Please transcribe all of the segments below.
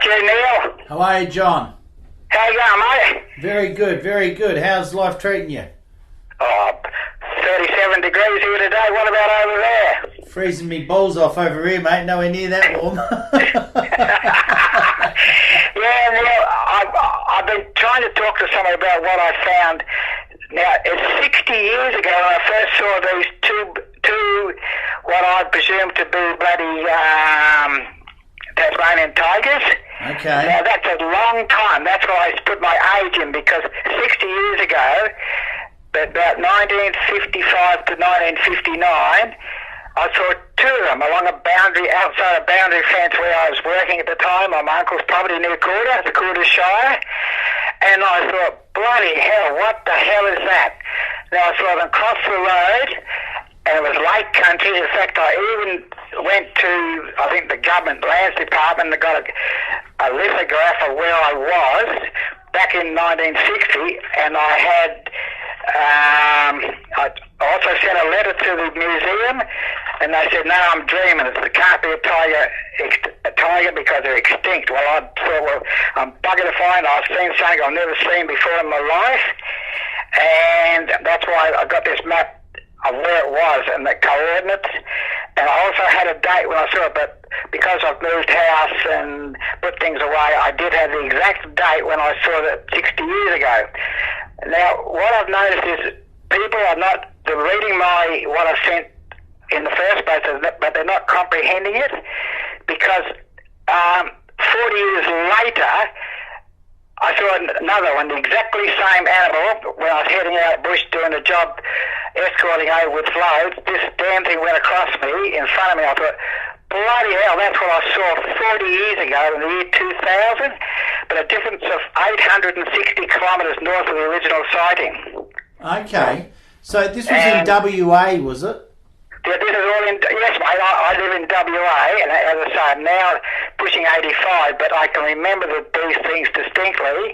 you, Neil. How are you, John? How you going, mate? Very good, very good. How's life treating you? Oh, 37 degrees here today. What about over there? Freezing me balls off over here, mate. Nowhere near that warm. Yeah, Neil, I've been trying to talk to someone about what I found. Now, it's 60 years ago when I first saw these two what I presume to be bloody Tasmanian tigers. Okay. Now, that's a long time. That's why I put my age in, because 60 years ago, about 1955 to 1959, I saw two of them along a boundary, outside a boundary fence where I was working at the time on my uncle's property near Corda, the Corda Shire. And I thought, bloody hell, what the hell is that? Now, I saw them cross the road, and it was lake country. In fact, I even went to, I think, the government lands department and got a lithograph of where I was back in 1960, and I had, I also sent a letter to the museum, and they said, no, I'm dreaming. It can't be a tiger because they're extinct. Well, I thought, well, I'm buggered to find. I've seen something I've never seen before in my life, and that's why I got this map of where it was and the coordinates. And I also had a date when I saw it, but because I've moved house and put things away, I did have the exact date when I saw it 60 years ago. Now, what I've noticed is people are not, they're reading what I sent in the first place, but they're not comprehending it, because 40 years later, I saw another one, the exactly same animal, when I was heading out bush doing a job escorting over with loads. This damn thing went across me, in front of me. I thought, bloody hell, that's what I saw 40 years ago in the year 2000, but a difference of 860 kilometres north of the original sighting. Okay. So this was in WA, was it? Yeah, this is all in, yes, mate, I live in WA, and as I say, I'm now pushing 85, but I can remember these things distinctly.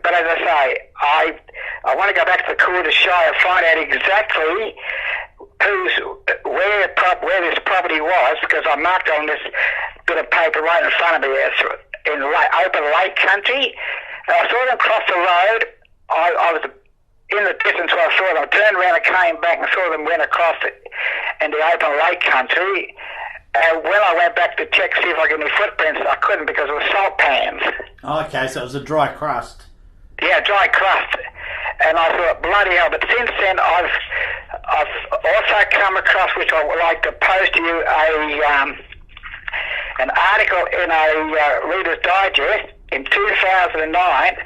But as I say, I want to go back to the Corda Shire and find out exactly where this property was, because I marked on this bit of paper right in front of me. It's in open lake country. And I saw them cross the road. I was in the distance where I saw them. I turned around and came back and saw them went across it in the open lake country. And when I went back to check, see if I could get any footprints, I couldn't, because it was salt pans. Okay, so it was a dry crust. Yeah, dry crust. And I thought, bloody hell. But since then, I've also come across, which I would like to post to you, an article in a Reader's Digest in 2009,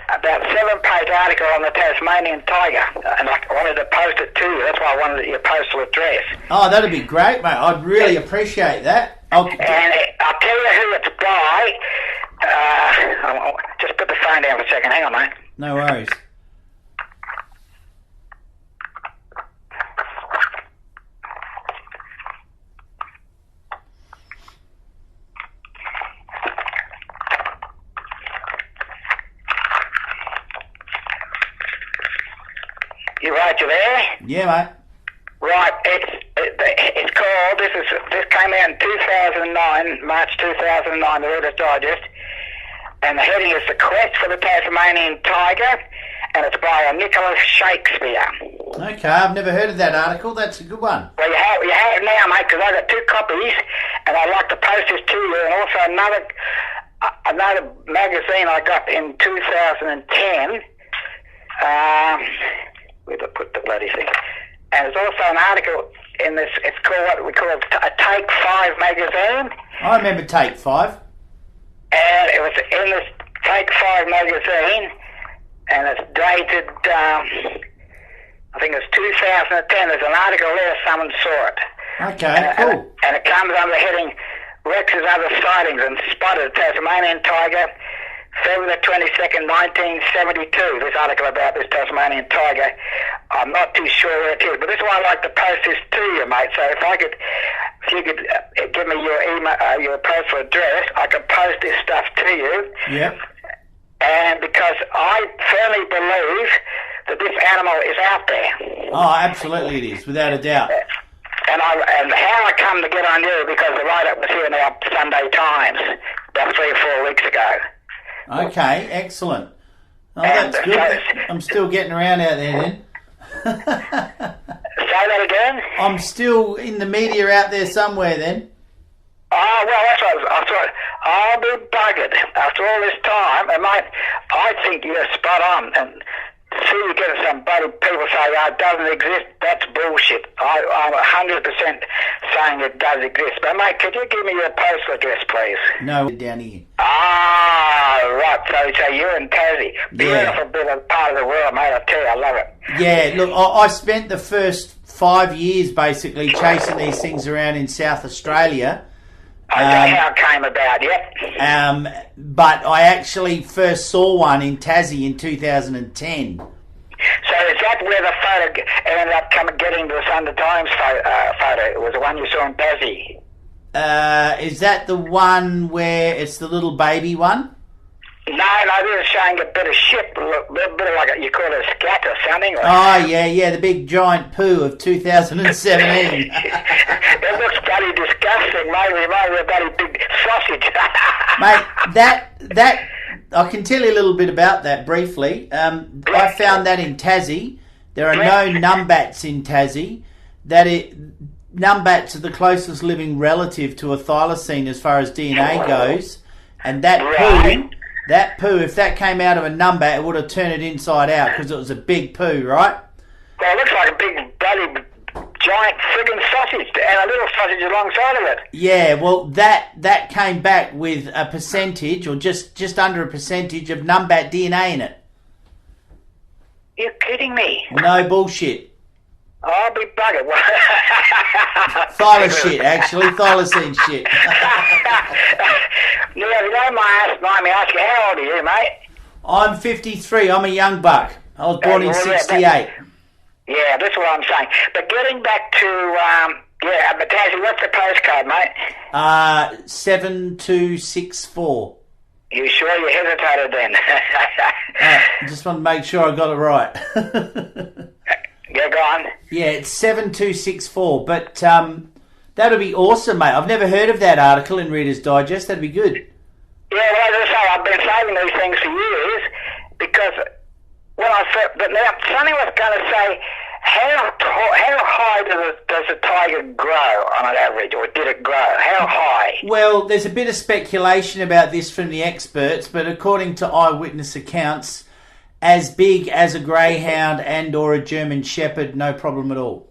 about 7-page article on the Tasmanian tiger, and I wanted to post it to you. That's why I wanted your postal address. Oh, that'd be great, mate. I'd really appreciate that. And I'll tell you who it's by. I'll just put the phone down for a second. Hang on, mate. No worries. You right, you there? Yeah, mate. Right, it's called, this came out in 2009, March 2009, the Reader's Digest, and the heading is The Quest for the Tasmanian Tiger, and it's by Nicholas Shakespeare. Okay, I've never heard of that article. That's a good one. Well, you have it now, mate, because I've got 2 copies, and I'd like to post this to you, and also another magazine I got in 2010, where'd I put the bloody thing? And there's also an article in this, it's called what we call a Take 5 magazine. I remember Take 5. And it was in this Take 5 magazine, and it's dated, I think it's 2010. There's an article there, someone saw it. Okay, cool. And it comes under the heading, Rex's Other Sightings, and Spotted Tasmanian Tiger, February 22nd, 1972, this article about this Tasmanian tiger. I'm not too sure where it is, but this is why I like to post this to you, mate. So if you could give me your email, your postal address, I could post this stuff to you. Yep. And because I firmly believe that this animal is out there. Oh, absolutely it is, without a doubt. And how I come to get on you because the write-up was here in our Sunday Times about 3 or 4 weeks ago. Okay, excellent. Oh, that's good. I'm still getting around out there then. Say that again? I'm still in the media out there somewhere then. Oh, well, that's what I thought. I'll be buggered after all this time. And mate, I think you're spot on. And see, you get some bloody people say, oh, it doesn't exist. That's bullshit. I'm 100% saying it does exist. But mate, could you give me your postal address, please? No, down here. Ah, right. So you're in Tassie. Beautiful bit of part of the world, mate. I tell you, I love it. Yeah, look, I spent the first 5 years basically chasing these things around in South Australia. Okay, how it came about, yep. But I actually first saw one in Tassie in 2010. So is that where the photo ended up getting the Sunday Times photo? It was the one you saw in Tassie? Is that the one where it's the little baby one? No, this is showing a bit of shit, a bit of like you call it a scat or something. Like. Oh, yeah, the big giant poo of 2017. It looks bloody disgusting, mate. We might have a bloody big sausage. Mate, that I can tell you a little bit about that briefly. I found that in Tassie. There are no numbats in Tassie. Numbats are the closest living relative to a thylacine as far as DNA goes. And that poo, if that came out of a numbat, it would have turned it inside out because it was a big poo, right? Well, it looks like a big bloody giant friggin' sausage and a little sausage alongside of it. Yeah, well, that came back with a percentage or just under a percentage of numbat DNA in it. You're kidding me? No bullshit. I'll be buggered. Thylacine, actually. Thylacine shit. Now, if you don't mind me asking, how old are you, mate? I'm 53. I'm a young buck. I was born in 68. Yeah, that's what I'm saying. But getting back to, Tassie, what's the postcode, mate? 7264. You sure you hesitated then? Just want to make sure I got it right. Yeah, go on. Yeah, it's 7264. But that'll be awesome, mate. I've never heard of that article in Reader's Digest. That'd be good. Yeah, well, as I say, I've been saving these things for years because but now somebody was going to say, how high does a tiger grow on an average, or did it grow? How high? Well, there's a bit of speculation about this from the experts, but according to eyewitness accounts, as big as a greyhound and or a German shepherd, no problem at all.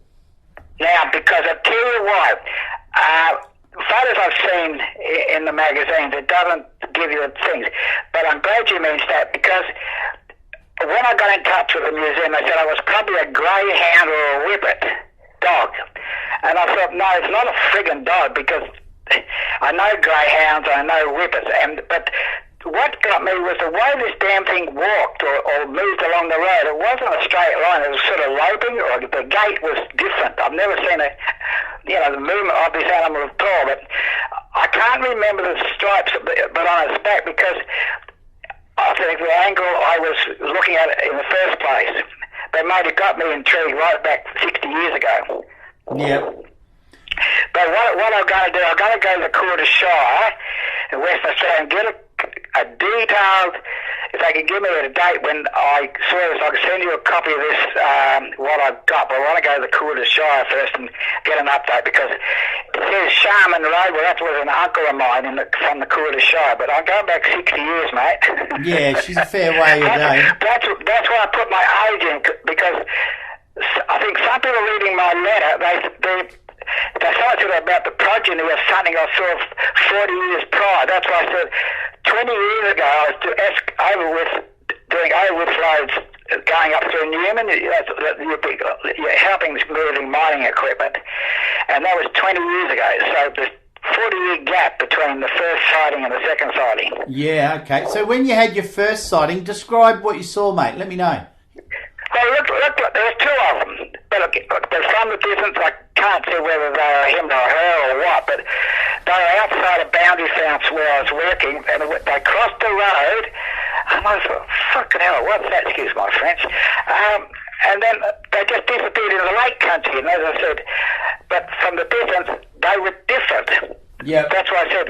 Now, because I tell you what, photos I've seen in the magazines, it doesn't give you things, but I'm glad you mentioned that because when I got in touch with the museum, they said I was probably a greyhound or a whippet dog. And I thought, no, it's not a friggin' dog because I know greyhounds, I know whippets. But what got me was the way this damn thing walked or moved along the road. It wasn't a straight line. It was sort of loping, or the gait was different. I've never seen the movement of this animal at all. But I can't remember the stripes but on its back because I think the angle I was looking at it in the first place, but mate, it got me intrigued right back 60 years ago. Yeah. But what I'm going to do, I'm going to go to the Quarter Shire in Western Australia and get a detailed, if they can give me a date when I saw this, I can send you a copy of this, what I've got, but I want to go to the Quarter Shire first and get an update because it says Sharman Road, well that was an uncle of mine from the Quarter Shire, but I'm going back 60 years, mate. Yeah, she's a fair way away. That's why I put my age in, because I think some people reading my letter, they started about the progeny of something I saw 40 years prior. That's why I said 20 years ago I was doing overflows going up through Newman. You're helping moving mining equipment, and that was 20 years ago. So there's 40-year gap between the first sighting and the second sighting. Yeah, okay. So when you had your first sighting, describe what you saw, mate. Let me know. Well, look, there's two of them. But from the distance, I can't see whether they are him or her or what, but they were outside a boundary fence where I was working, and they crossed the road, and I thought, fucking hell, what's that? Excuse my French. And then they just disappeared into the lake country, and as I said, but from the distance, they were different. Yeah. That's why I said,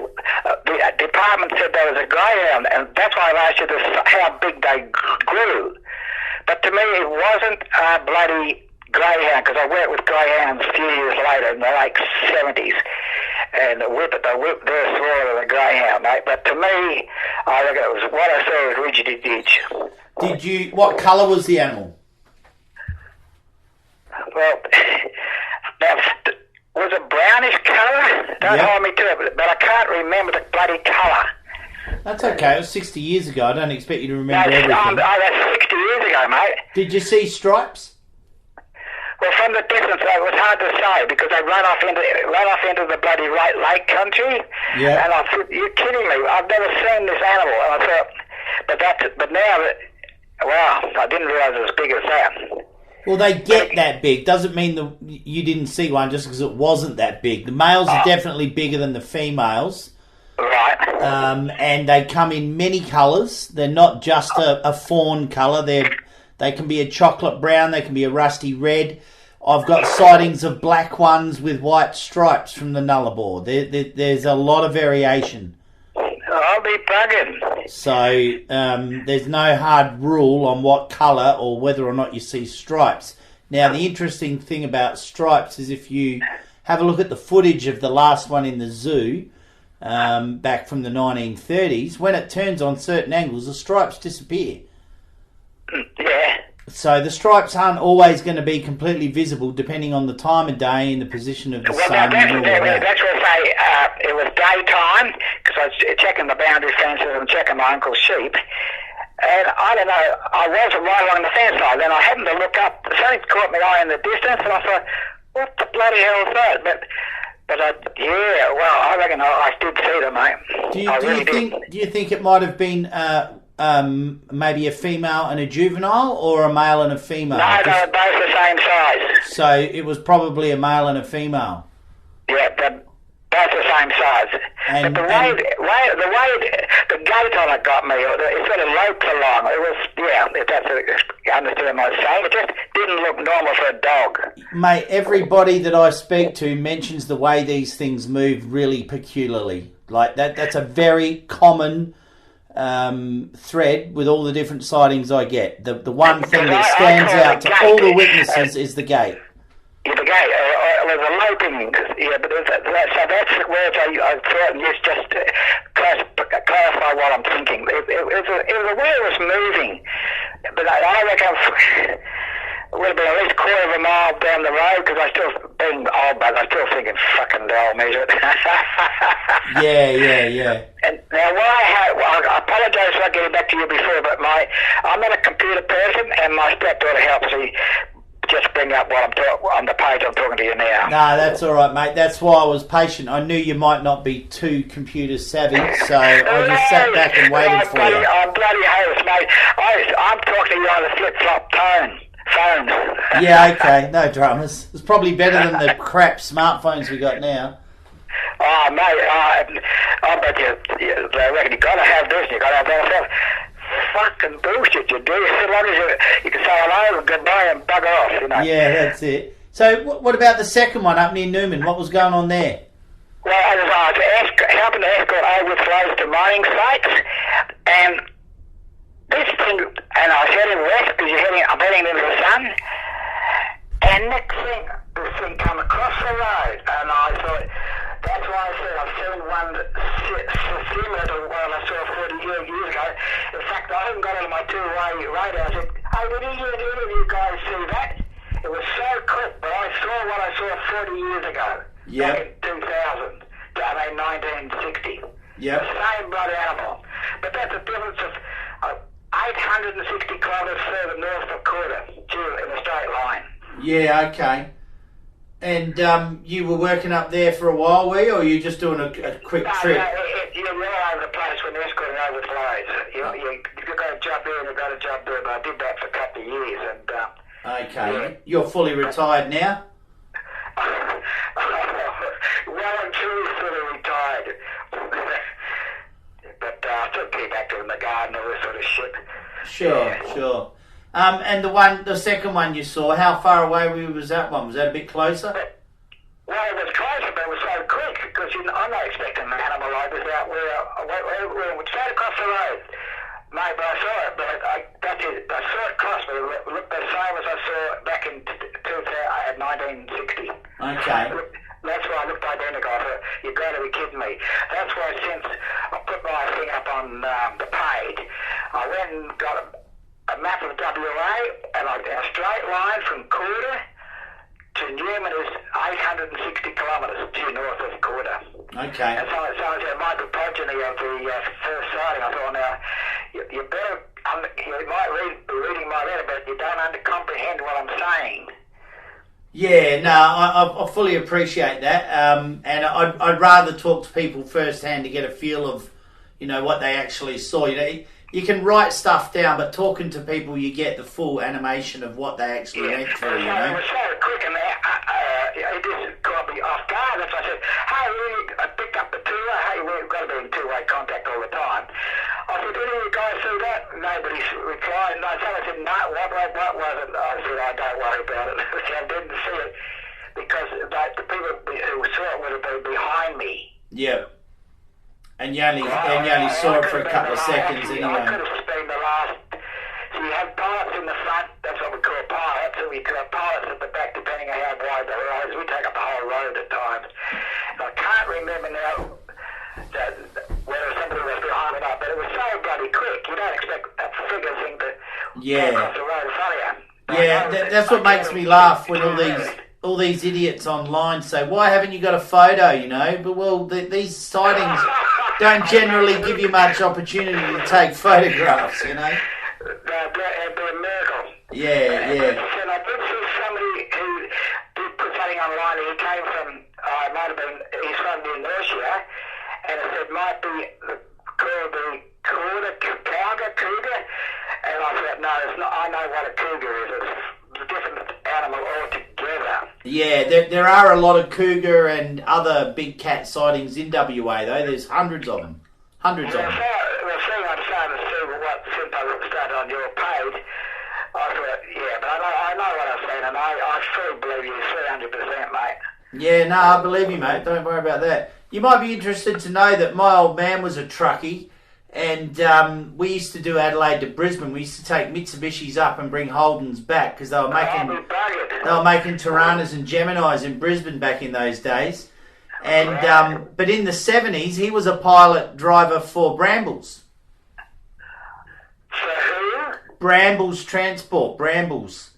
the department said there was a greyhound, and that's why I asked you how big they grew. But to me, it wasn't a bloody greyhound, because I worked with greyhounds a few years later in the late 70s, and the whip, they're smaller than a greyhound, mate. But to me, I reckon it was what I saw was rigid ditch. What colour was the animal? Well, now, was it brownish colour? Don't hold me to it, but I can't remember the bloody colour. That's okay. It was 60 years ago. I don't expect you to remember everything. That's 60 years ago, mate. Did you see stripes? Well, from the distance, it was hard to say because they run off into the bloody lake country. Yeah. And I thought, you're kidding me. I've never seen this animal. And I thought, but now that, wow, I didn't realise it was as big as that. Well, they get that big. Doesn't mean you didn't see one just because it wasn't that big. The males are definitely bigger than the females. Right. And they come in many colours. They're not just a fawn colour. They can be a chocolate brown. They can be a rusty red. I've got sightings of black ones with white stripes from the nullarbor. There's a lot of variation. I'll be bugging. So there's no hard rule on what colour or whether or not you see stripes. Now, the interesting thing about stripes is if you have a look at the footage of the last one in the zoo, back from the 1930s, when it turns on certain angles, the stripes disappear. Yeah. So the stripes aren't always going to be completely visible depending on the time of day and the position of the sun. That's what I say. It was daytime because I was checking the boundary fences and checking my uncle's sheep. And I don't know, I was right along the fence line. Then I happened to look up. Something caught my eye in the distance, and I thought, what the bloody hell is that? But I reckon I did see them, mate. Do you think it might have been maybe a female and a juvenile, or a male and a female? No, they were both the same size. So it was probably a male and a female. Yeah, they're both the same size. But the way the gait on it got me, it sort of loped along. It was, if that's you understand what I'm saying, it just didn't look normal for a dog. Mate, everybody that I speak to mentions the way these things move really peculiarly. Like that's a very common thread with all the different sightings I get. The one thing that stands out to all the witnesses is the gait. Yeah, the gait. It was a loping. Yeah, but so that's the words I thought and used just to clarify what I'm thinking. It was the way it was moving. But I reckon it would have been at least a quarter of a mile down the road because being old, but I still thinking fucking they'll measure it. Yeah. And now, I apologise for not getting back to you before, but I'm not a computer person, and my stepdaughter helps me just bring up what on the page I'm talking to you now. No, that's all right, mate. That's why I was patient. I knew you might not be too computer savvy, so I just sat back and waited for you. I'm bloody host, mate. I'm talking to you on a flip-flop phone. Yeah, okay. No dramas. It's probably better than the crap smartphones we got now. Oh, mate, I bet I reckon you got to have this, you got to have that. Fucking bullshit, you do. As long as you can say hello and goodbye and bugger off, you know. Yeah, that's it. So, what about the second one up near Newman? What was going on there? Well, I was helping to escort overflows to mining sites, and this thing, and I was heading west because I'm heading into the sun, and next thing, this thing come across the road, and I thought, that's why I said I've seen one similar to one I saw 40 years ago. In fact, I haven't got on my two-way radar. I said, hey, did either of you guys see that? It was so quick, but I saw what I saw 40 years ago. Yeah. Back in 2000. I mean, 1960. Yeah. The same blood animal. But that's a difference of 860 kilometres further north of Quarter, in a straight line. Yeah, okay. And you were working up there for a while, were you, or were you just doing a quick trip? No, you're all over the place when you're escorting overflows. You've got a job here and you've got a job there, but I did that for a couple of years. And okay, yeah. You're fully retired now? Well and truly fully retired. But I still keep active in the garden, all this sort of shit. Sure. And the second one you saw, how far away was that one? Was that a bit closer? Well, it was closer, but it was so quick because I'm not expecting an animal like this out where we were straight across the road. Mate, but I saw it, but that's it. I saw it cross, but it looked the same as I saw it back in 1960. Okay. That's why I looked identical. I thought, you've got to be kidding me. That's why since I put my thing up on the page, I went and got a map of WA and a straight line from Corda to Newman is 860 kilometres due north of Corda. Okay. And so it might be progeny of the first sighting. I thought, now, you better, you might be reading my letter, but you don't comprehend what I'm saying. Yeah, no, I fully appreciate that, and I'd rather talk to people firsthand to get a feel of, what they actually saw. You can write stuff down, but talking to people, you get the full animation of what they actually went through. It was so quick, and it just caught me off guard. That's why I said, hey, I picked up the tour. Hey, we've got to be in two-way contact all the time. I said, did any of you guys see that? Nobody replied. No, someone said, no, what was it? I said, I don't worry about it. I didn't see it because the people who saw it would have been behind me. Yeah. And you only saw it for a couple of seconds anyway. I could have been the last. So you have pilots in the front, that's what we call pilots, and we call pilots at the back depending on how wide the road is. We take up the whole road at times. And I can't remember now whether somebody was behind or not, but it was so bloody quick. You don't expect that figure thing to go across the road in front of you. Yeah, that's what makes me laugh when all these idiots online say, why haven't you got a photo, But, well, these sightings don't generally give you much opportunity to take photographs, They're a miracle. Yeah. And I did see somebody who did put something online. He came from, he's from Indonesia, and it said might be called the cougar. And I thought, no, it's not. I know what a cougar is. It's a different animal altogether. Yeah, there are a lot of cougar and other big cat sightings in WA, though. There's hundreds of them. The thing I'm starting to see since I started on your page, I thought, but I know what I've seen, and I fully believe you 300%, mate. Yeah, no, I believe you, mate. Don't worry about that. You might be interested to know that my old man was a truckie, and we used to do Adelaide to Brisbane. We used to take Mitsubishis up and bring Holdens back because they were making Tiranas and Geminis in Brisbane back in those days. And but in the 70s, he was a pilot driver for Brambles. For who? Brambles Transport. Brambles.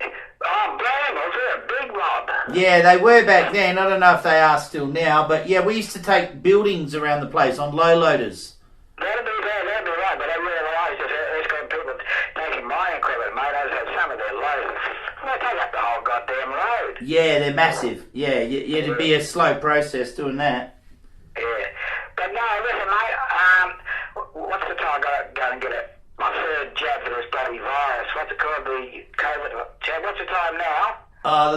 Oh, Brambles, they're a big mob. Yeah, they were back then. I don't know if they are still now, but yeah, we used to take buildings around the place on low loaders. That'd be right, but I realised that there's got people taking mining equipment, mate. I had some of their loads. They take up the whole goddamn road. Yeah, they're massive. Yeah, it'd be a slow process doing that. Yeah. But no, listen, mate, what's the time I go and get it? My third jab for this bloody virus. What's it called? The COVID jab. What's the time now?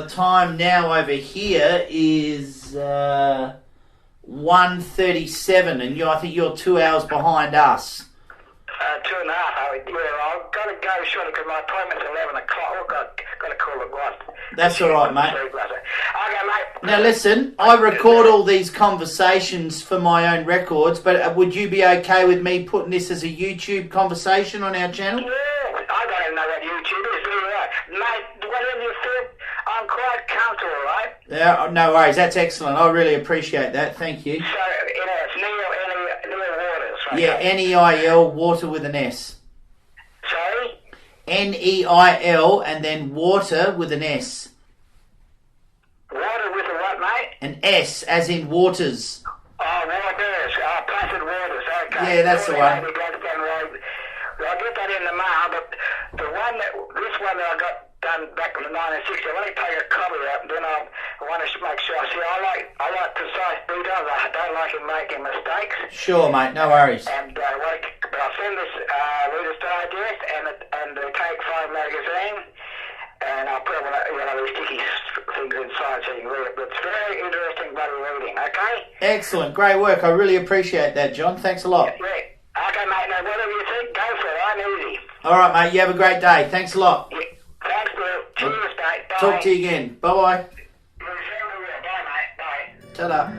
The time now over here is 1:37, and I think you're 2 hours behind us. 2.5 hours. Yeah, I've got to go shortly because my appointment's 11 o'clock. I've got to call it once. That's all right, mate. Okay, mate. Now listen, I record all these conversations for my own records, but would you be okay with me putting this as a YouTube conversation on our channel? Yeah, I don't even know what YouTube is. Right. Mate, whatever you feel, I'm quite comfortable, right? Yeah, no worries. That's excellent. I really appreciate that. Thank you. So, it's Neil Waters, right? Yeah, Neil, water with an S. Sorry? Neil and then water with an S. Water with a what, mate? An S, as in waters. Oh, Waters. Placid Waters. Okay. Yeah, that's the one. I'll get that in the mail, but this one that I got done back in the 1960s, I want to take a copy out, and then I want to make sure. See, I like precise details. I don't like him making mistakes. Sure, mate. No worries. And but I'll send this Reader's Digest and the Take 5 magazine, and I'll put these sticky things inside so you can read it. But it's very interesting bloody reading. Okay. Excellent. Great work. I really appreciate that, John. Thanks a lot. Yeah. Okay, mate. Now, whatever you think, go for it. I'm easy. All right, mate. You have a great day. Thanks a lot. Yeah. Thanks, Bill. Cheers, mate. Bye. Talk to you again. Bye-bye. Bye, mate. Ta-da.